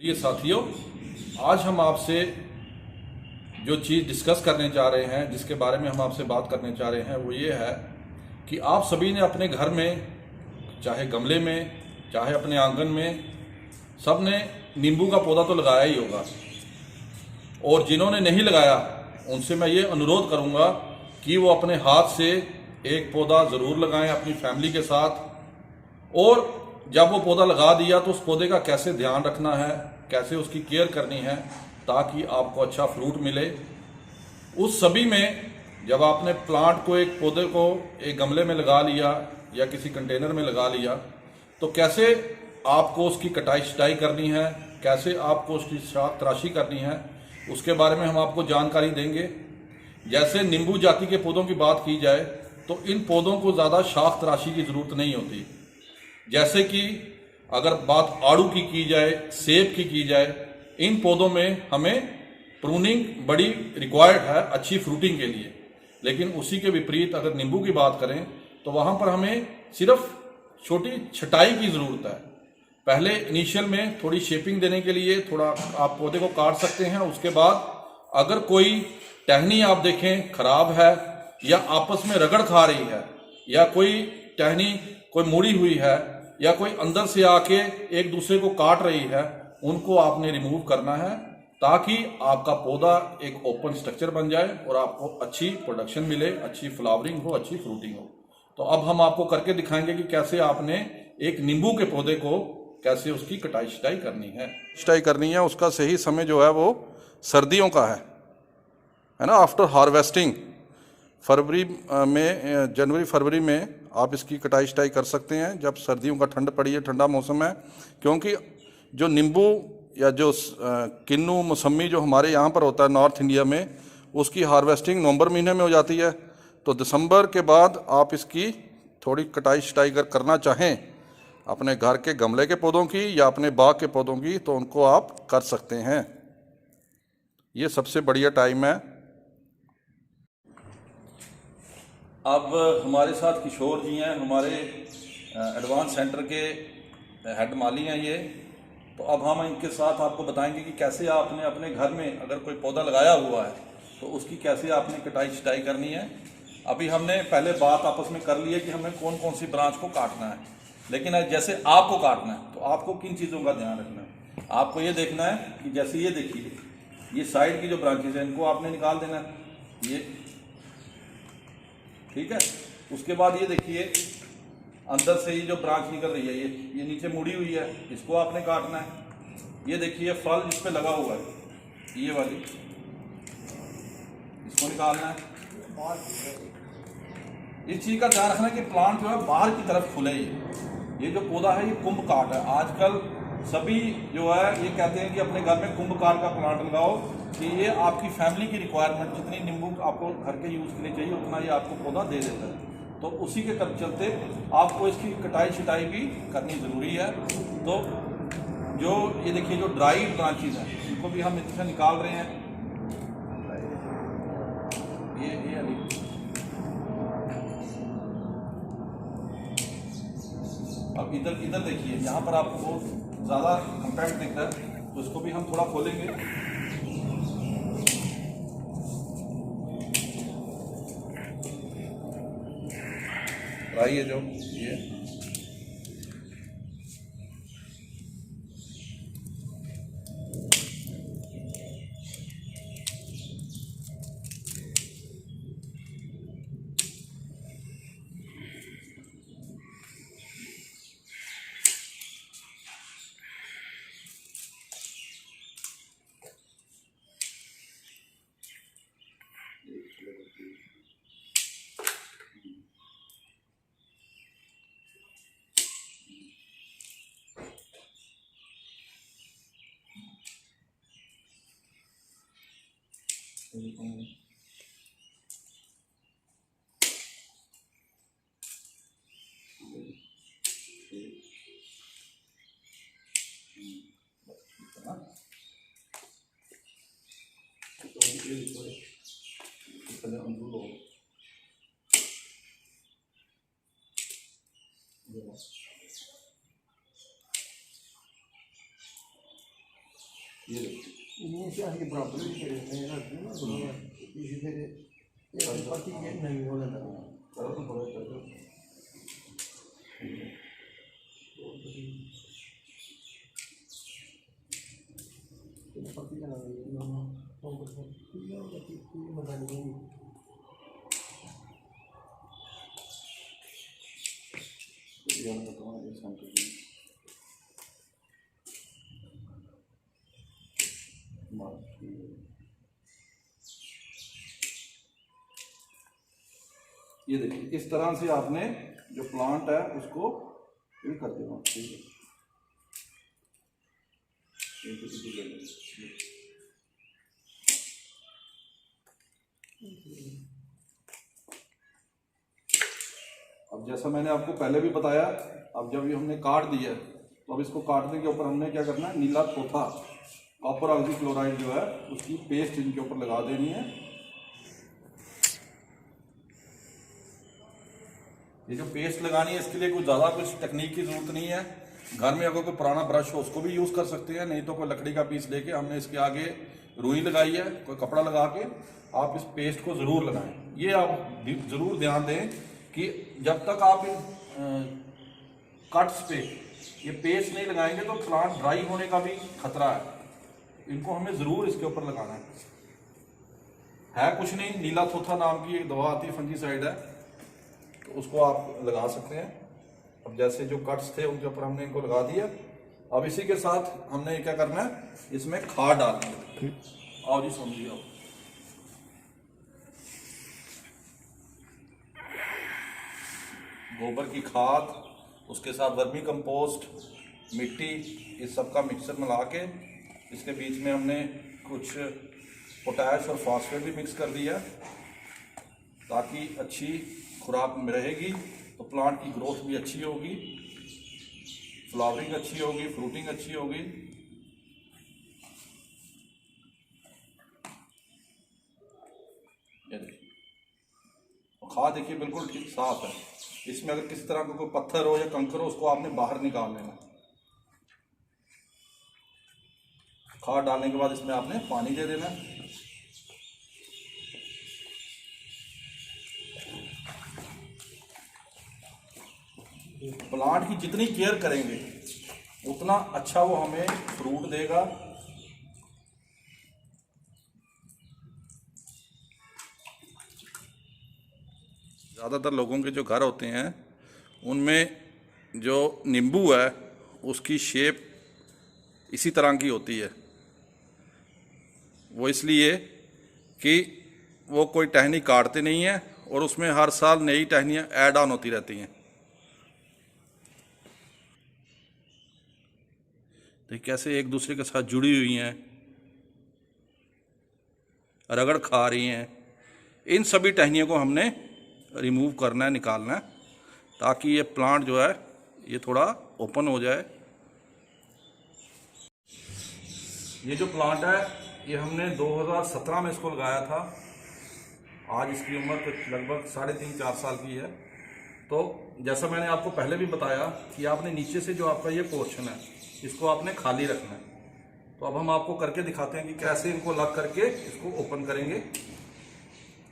ये साथियों, आज हम आपसे जो चीज़ डिस्कस करने जा रहे हैं, जिसके बारे में हम आपसे बात करने जा रहे हैं, वो ये है कि आप सभी ने अपने घर में, चाहे गमले में, चाहे अपने आंगन में, सब ने नींबू का पौधा तो लगाया ही होगा। और जिन्होंने नहीं लगाया उनसे मैं ये अनुरोध करूँगा कि वो अपने हाथ से एक पौधा ज़रूर लगाएं अपनी फैमिली के साथ। और जब वो पौधा लगा दिया तो उस पौधे का कैसे ध्यान रखना है, कैसे उसकी केयर करनी है ताकि आपको अच्छा फ्रूट मिले। उस सभी में जब आपने प्लांट को, एक पौधे को एक गमले में लगा लिया या किसी कंटेनर में लगा लिया, तो कैसे आपको उसकी कटाई छटाई करनी है, कैसे आपको उसकी शाख तराशी करनी है, उसके बारे में हम आपको जानकारी देंगे। जैसे नींबू जाति के पौधों की बात की जाए तो इन पौधों को ज़्यादा शाख तराशी की ज़रूरत नहीं होती। जैसे कि अगर बात आड़ू की जाए, सेब की जाए, इन पौधों में हमें प्रूनिंग बड़ी रिक्वायर्ड है अच्छी फ्रूटिंग के लिए। लेकिन उसी के विपरीत अगर नींबू की बात करें तो वहाँ पर हमें सिर्फ छोटी छटाई की ज़रूरत है। पहले इनिशियल में थोड़ी शेपिंग देने के लिए थोड़ा आप पौधे को काट सकते हैं। उसके बाद अगर कोई टहनी आप देखें खराब है या आपस में रगड़ खा रही है, या कोई टहनी कोई मुड़ी हुई है, या कोई अंदर से आके एक दूसरे को काट रही है, उनको आपने रिमूव करना है ताकि आपका पौधा एक ओपन स्ट्रक्चर बन जाए और आपको अच्छी प्रोडक्शन मिले, अच्छी फ्लावरिंग हो, अच्छी फ्रूटिंग हो। तो अब हम आपको करके दिखाएंगे कि कैसे आपने एक नींबू के पौधे को कैसे उसकी कटाई छटाई करनी है। छटाई करनी है, उसका सही समय जो है वो सर्दियों का है ना, आफ्टर हार्वेस्टिंग। फरवरी में, जनवरी फरवरी में आप इसकी कटाई छटाई कर सकते हैं जब सर्दियों का ठंड पड़ी है, ठंडा मौसम है। क्योंकि जो नींबू या जो किन्नू मौसमी जो हमारे यहाँ पर होता है नॉर्थ इंडिया में, उसकी हार्वेस्टिंग नवंबर महीने में हो जाती है। तो दिसंबर के बाद आप इसकी थोड़ी कटाई छटाई अगर करना चाहें अपने घर के गमले के पौधों की या अपने बाग के पौधों की, तो उनको आप कर सकते हैं। ये सबसे बढ़िया टाइम है। अब हमारे साथ किशोर जी हैं, हमारे एडवांस सेंटर के हेड माली हैं ये। तो अब हम इनके साथ आपको बताएंगे कि कैसे आपने अपने घर में अगर कोई पौधा लगाया हुआ है तो उसकी कैसे आपने कटाई छटाई करनी है। अभी हमने पहले बात आपस में कर ली है कि हमें कौन कौन सी ब्रांच को काटना है, लेकिन जैसे आपको काटना है तो आपको किन चीज़ों का ध्यान रखना है। आपको ये देखना है कि जैसे ये देखिए, ये साइड की जो ब्रांचेज हैं इनको आपने निकाल देना है, ये ठीक है। उसके बाद ये देखिए अंदर से ये जो ब्रांच निकल रही है, ये नीचे मुड़ी हुई है, इसको आपने काटना है। ये देखिए फल जिस पे लगा हुआ है, ये वाली, इसको निकालना है। इस चीज का ध्यान रखना कि प्लांट जो है बाहर की तरफ खुले। ये जो पौधा है ये कुंभ काट है। आजकल सभी जो है ये कहते हैं कि अपने घर में कुंभ काट का प्लांट लगाओ, कि ये आपकी फैमिली की रिक्वायरमेंट, जितनी नींबू आपको घर के यूज़ के लिए चाहिए उतना ये आपको पौधा दे देता है। तो उसी के चलते आपको इसकी कटाई छटाई भी करनी ज़रूरी है। तो जो ये देखिए जो ड्राई ब्रांचेज हैं इनको भी हम इससे निकाल रहे हैं। ये अली अब इधर देखिए, यहाँ पर आपको ज़्यादा कम्पैक्ट दिखता है, तो इसको भी हम थोड़ा खोलेंगे। ये जो ये ये देखिए ये क्या है बराबर ही करे हैं ना बराबर इसी फिर ये पति के नहीं होने लगा करो तो थोड़ा करो पति का नाम तो बता नहीं यार बताओ ये शांति से ये देखिए इस तरह से आपने जो प्लांट है उसको ये कर देना। ठीक है अब जैसा मैंने आपको पहले भी बताया, अब जब ये हमने काट दिया है तो अब इसको काटने के ऊपर हमने क्या करना है, नीला थोथा कॉपर ऑक्सीक्लोराइड जो है उसकी पेस्ट इनके ऊपर लगा देनी है। ये जो पेस्ट लगानी है इसके लिए कुछ ज़्यादा कुछ टेक्निक की ज़रूरत नहीं है। घर में अगर कोई पुराना ब्रश हो उसको भी यूज़ कर सकते हैं, नहीं तो कोई लकड़ी का पीस लेके हमने इसके आगे रुई लगाई है, कोई कपड़ा लगा के आप इस पेस्ट को ज़रूर लगाएं। ये आप ज़रूर ध्यान दें कि जब तक आप इन कट्स पे ये पेस्ट नहीं लगाएंगे तो प्लांट ड्राई होने का भी खतरा है। इनको हमें ज़रूर इसके ऊपर लगाना है कुछ नहीं, नीला थोथा नाम की एक दवा आती है, फंजीसाइड है, तो उसको आप लगा सकते हैं। अब जैसे जो कट्स थे उनके ऊपर हमने इनको लगा दिया। अब इसी के साथ हमने क्या करना है, इसमें खाद डालनी है। आओ जी समझिए, आओ गोबर की खाद, उसके साथ वर्मी कंपोस्ट, मिट्टी, इस सब का मिक्सर मिला के इसके बीच में हमने कुछ पोटैश और फास्फेट भी मिक्स कर दिया ताकि अच्छी खुराक में रहेगी, तो प्लांट की ग्रोथ भी अच्छी होगी, फ्लावरिंग अच्छी होगी, फ्रूटिंग अच्छी होगी। ये देखिए खाद देखिए बिल्कुल ठीक साफ है। इसमें अगर किसी तरह का कोई पत्थर हो या कंकर हो उसको आपने बाहर निकाल लेना। खाद डालने के बाद इसमें आपने पानी दे देना। प्लांट की जितनी केयर करेंगे उतना अच्छा वो हमें फ्रूट देगा। ज़्यादातर लोगों के जो घर होते हैं उनमें जो नींबू है उसकी शेप इसी तरह की होती है। वो इसलिए कि वो कोई टहनी काटते नहीं है और उसमें हर साल नई टहनियाँ ऐड ऑन होती रहती हैं। तो कैसे एक दूसरे के साथ जुड़ी हुई हैं, रगड़ खा रही हैं। इन सभी टहनियों को हमने रिमूव करना है, निकालना है, ताकि ये प्लांट जो है ये थोड़ा ओपन हो जाए। ये जो प्लांट है ये हमने 2017 में इसको लगाया था। आज इसकी उम्र कुछ लगभग 3.5-4 साल की है। तो जैसा मैंने आपको पहले भी बताया कि आपने नीचे से जो आपका ये पोर्शन है इसको आपने खाली रखना है। तो अब हम आपको करके दिखाते हैं कि कैसे इनको लग करके इसको ओपन करेंगे।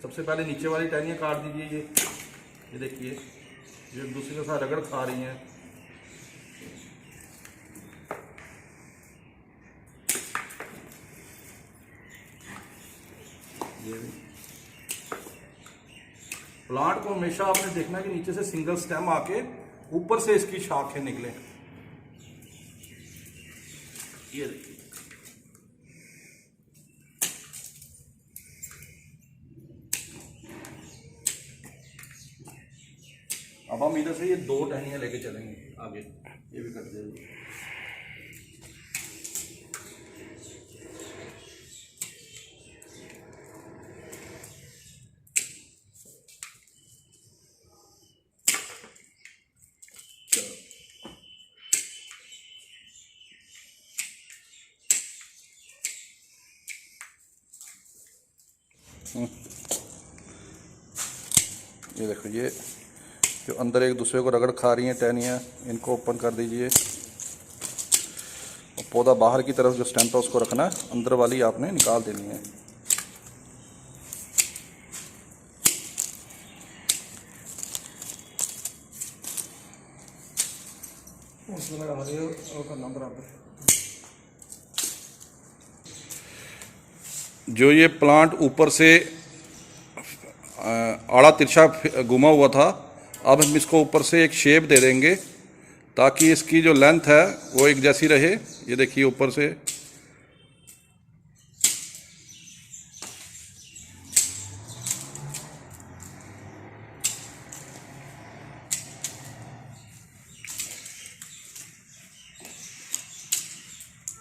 सबसे पहले नीचे वाली टहनियाँ काट दीजिए। ये देखिए जो एक दूसरे के साथ रगड़ खा रही हैं। ये प्लांट को हमेशा आपने देखना है कि नीचे से सिंगल स्टेम आके ऊपर से इसकी शाखें निकले। ये देखिए अब हम इधर से ये 2 टहनियाँ लेके चलेंगे आगे। ये भी कर दीजिए। ये देखो ये जो अंदर एक दूसरे को रगड़ खा रही हैं टहनियाँ, इनको ओपन कर दीजिए। और पौधा बाहर की तरफ जो स्टेम है उसको रखना है, अंदर वाली आपने निकाल देनी है। उसमें लगा दियो और करना बराबर। जो ये प्लांट ऊपर से आड़ा तिरछा घुमा हुआ था, अब हम इसको ऊपर से एक शेप दे देंगे ताकि इसकी जो लेंथ है वो एक जैसी रहे। ये देखिए ऊपर से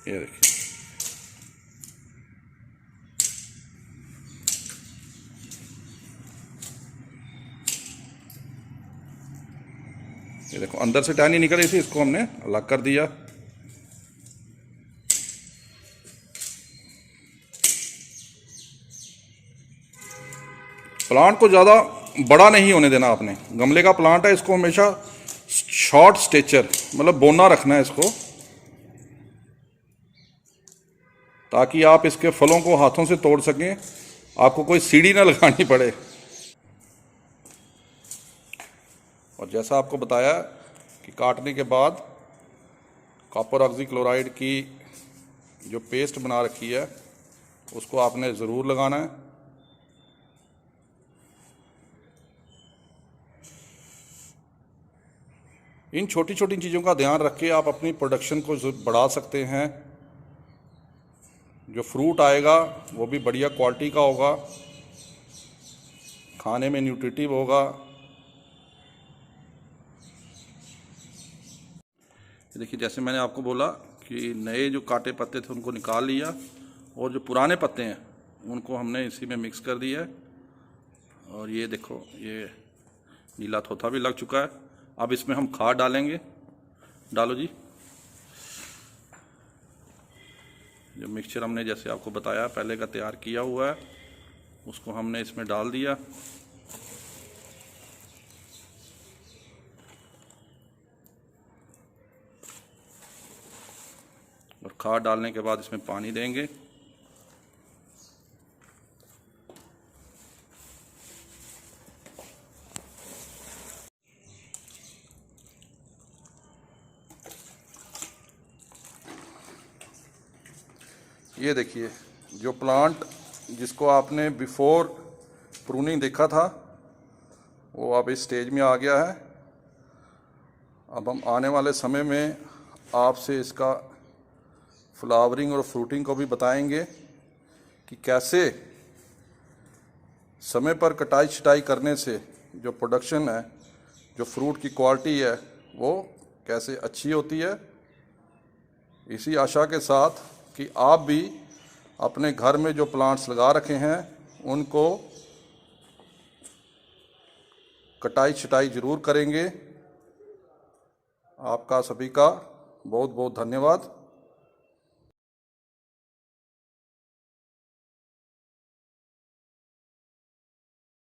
ये देखिए, ये देखो अंदर से टहनी निकल रही थी, इसको हमने अलग कर दिया। प्लांट को ज़्यादा बड़ा नहीं होने देना आपने। गमले का प्लांट है, इसको हमेशा शॉर्ट स्टेचर मतलब बोना रखना है इसको, ताकि आप इसके फलों को हाथों से तोड़ सकें, आपको कोई सीढ़ी ना लगानी पड़े। और जैसा आपको बताया कि काटने के बाद कॉपर ऑक्सीक्लोराइड की जो पेस्ट बना रखी है उसको आपने ज़रूर लगाना है। इन छोटी छोटी चीज़ों का ध्यान रख के आप अपनी प्रोडक्शन को बढ़ा सकते हैं। जो फ्रूट आएगा वो भी बढ़िया क्वालिटी का होगा, खाने में न्यूट्रिटिव होगा। देखिए जैसे मैंने आपको बोला कि नए जो काटे पत्ते थे उनको निकाल लिया और जो पुराने पत्ते हैं उनको हमने इसी में मिक्स कर दिया है। और ये देखो ये नीला थोथा भी लग चुका है। अब इसमें हम खाद डालेंगे। डालो जी। जो मिक्सचर हमने जैसे आपको बताया पहले का तैयार किया हुआ है उसको हमने इसमें डाल दिया। और खाद डालने के बाद इसमें पानी देंगे। ये देखिए जो प्लांट जिसको आपने बिफोर प्रूनिंग देखा था वो अब इस स्टेज में आ गया है। अब हम आने वाले समय में आपसे इसका फ्लावरिंग और फ्रूटिंग को भी बताएंगे कि कैसे समय पर कटाई छटाई करने से जो प्रोडक्शन है, जो फ्रूट की क्वालिटी है वो कैसे अच्छी होती है। इसी आशा के साथ कि आप भी अपने घर में जो प्लांट्स लगा रखे हैं उनको कटाई छटाई ज़रूर करेंगे। आपका सभी का बहुत बहुत धन्यवाद।